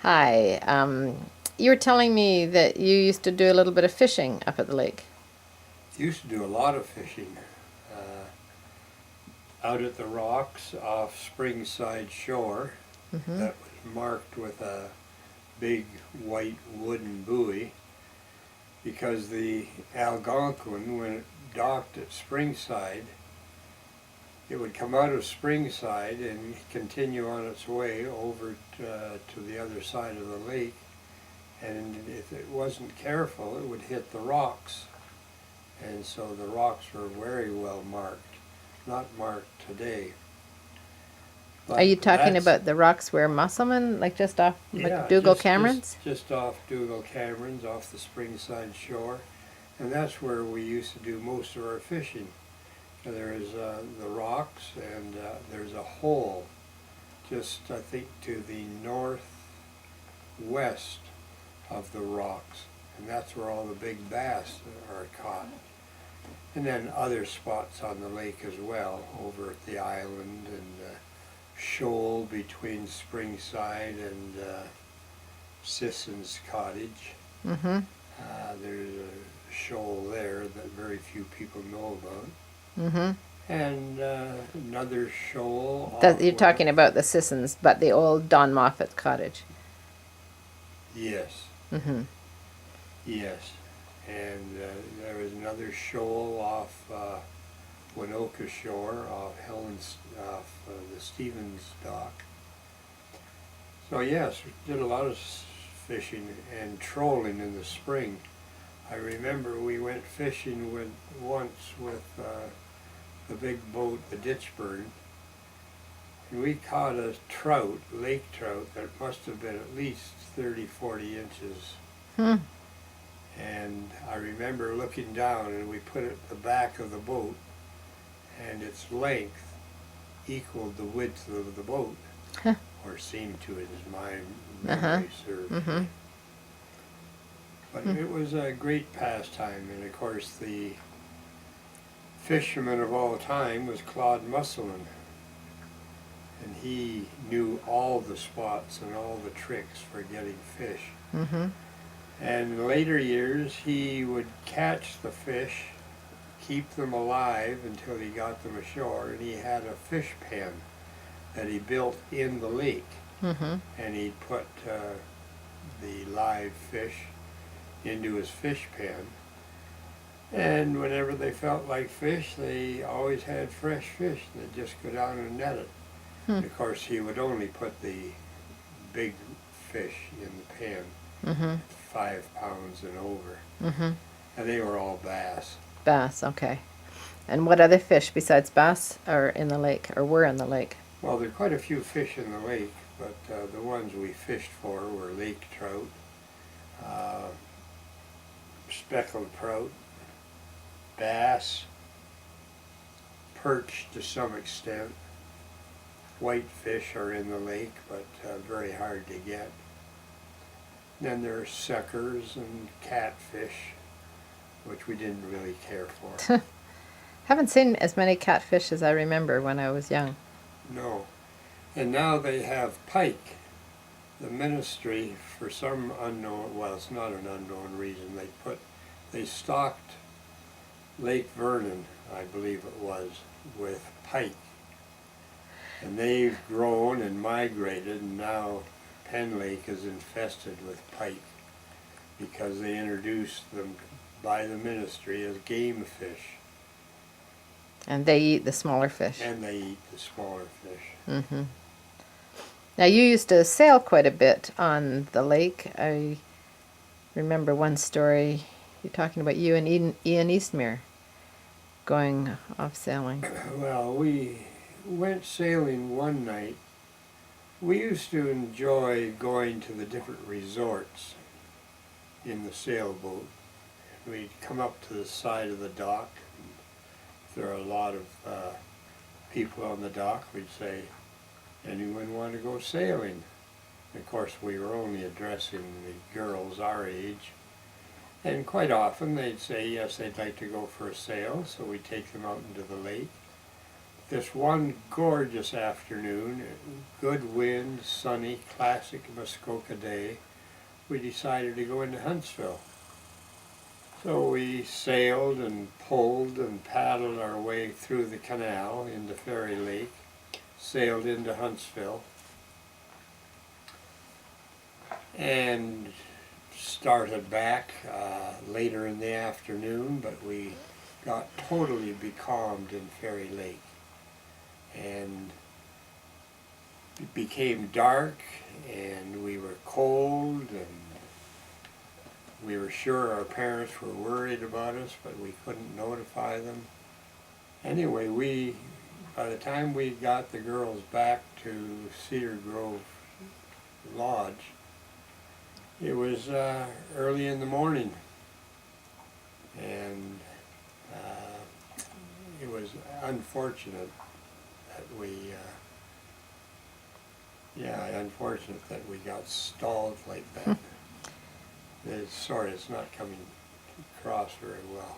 Hi. You were telling me that you used to do a little bit of fishing up at the lake. Used to do a lot of fishing out at the rocks off Springside Shore Mm-hmm. that was marked with a big white wooden buoy because the Algonquin, when it docked at Springside, it would come out of Springside and continue on its way over to the other side of the lake. And if it wasn't careful, it would hit the rocks. And so the rocks were very well marked. Not marked today. Are But you talking that's, about the rocks where Musselman, like just off yeah, McDougal just Camerons? off Dougal Camerons, off the Springside shore. And that's where we used to do most of our fishing. There's the rocks and there's a hole just, I think, to the northwest of the rocks. And that's where all the big bass are caught. And then other spots on the lake as well, over at the island and shoal between Springside and Sisson's cottage. Mm-hmm. There's a shoal there that very few people know about. Mm-hmm. And another shoal You're off talking about the Sissons, but the old Don Moffat cottage. yes, Mm-hmm. yes. And there was another shoal off Winoka Shore, off the Stevens dock. So yes, we did a lot of fishing and trolling in the spring. I remember we went fishing once with the big boat, the Ditchburn, and we caught a trout, lake trout, that must have been at least 30, 40 inches. Hmm. And I remember looking down and we put it at the back of the boat and its length equaled the width of the boat, Huh. or seemed to, as my Uh-huh. memory serves Mm-hmm. me. But it was a great pastime, and of course the fisherman of all time was Claude Musselman, and he knew all the spots and all the tricks for getting fish. Mm-hmm. And in later years he would catch the fish, keep them alive until he got them ashore, and he had a fish pen that he built in the lake, Mm-hmm. and he'd put the live fish into his fish pen, and whenever they felt like fish, they always had fresh fish. They'd just go down and net it. Hmm. And of course, he would only put the big fish in the pen, Mm-hmm. 5 pounds and over, Mm-hmm. and they were all bass. Bass, okay. And what other fish besides bass are in the lake, or were in the lake? Well, there are quite a few fish in the lake, but the ones we fished for were lake trout, uh, speckled trout, bass, perch to some extent. Whitefish are in the lake, but very hard to get. Then there are suckers and catfish, which we didn't really care for. Haven't seen as many catfish as I remember when I was young. No. And now they have pike. The ministry, for some unknown, well, it's not an unknown reason, they stocked Lake Vernon, I believe it was, with pike. And they've grown and migrated, and now Penn Lake is infested with pike because they introduced them by the ministry as game fish, And they eat the smaller fish. and they eat the smaller fish. Mm-hmm. Now, you used to sail quite a bit on the lake. I remember one story, you're talking about you and Ian Eastmere going off sailing. Well, we went sailing one night. We used to enjoy going to the different resorts in the sailboat. We'd come up to the side of the dock. If there are a lot of people on the dock, we'd say, anyone want to go sailing? Of course, we were only addressing the girls our age. And quite often they'd say, yes, they'd like to go for a sail, so we'd take them out into the lake. this one gorgeous afternoon, good wind, sunny, classic Muskoka day, we decided to go into Huntsville. So we sailed and pulled and paddled our way through the canal into Fairy Lake, sailed into Huntsville, and started back later in the afternoon, but we got totally becalmed in Fairy Lake. And it became dark, and we were cold, and we were sure our parents were worried about us, but we couldn't notify them. Anyway, by the time we got the girls back to Cedar Grove Lodge, it was early in the morning, and it was unfortunate that unfortunate that we got stalled like that. It's not coming across very well.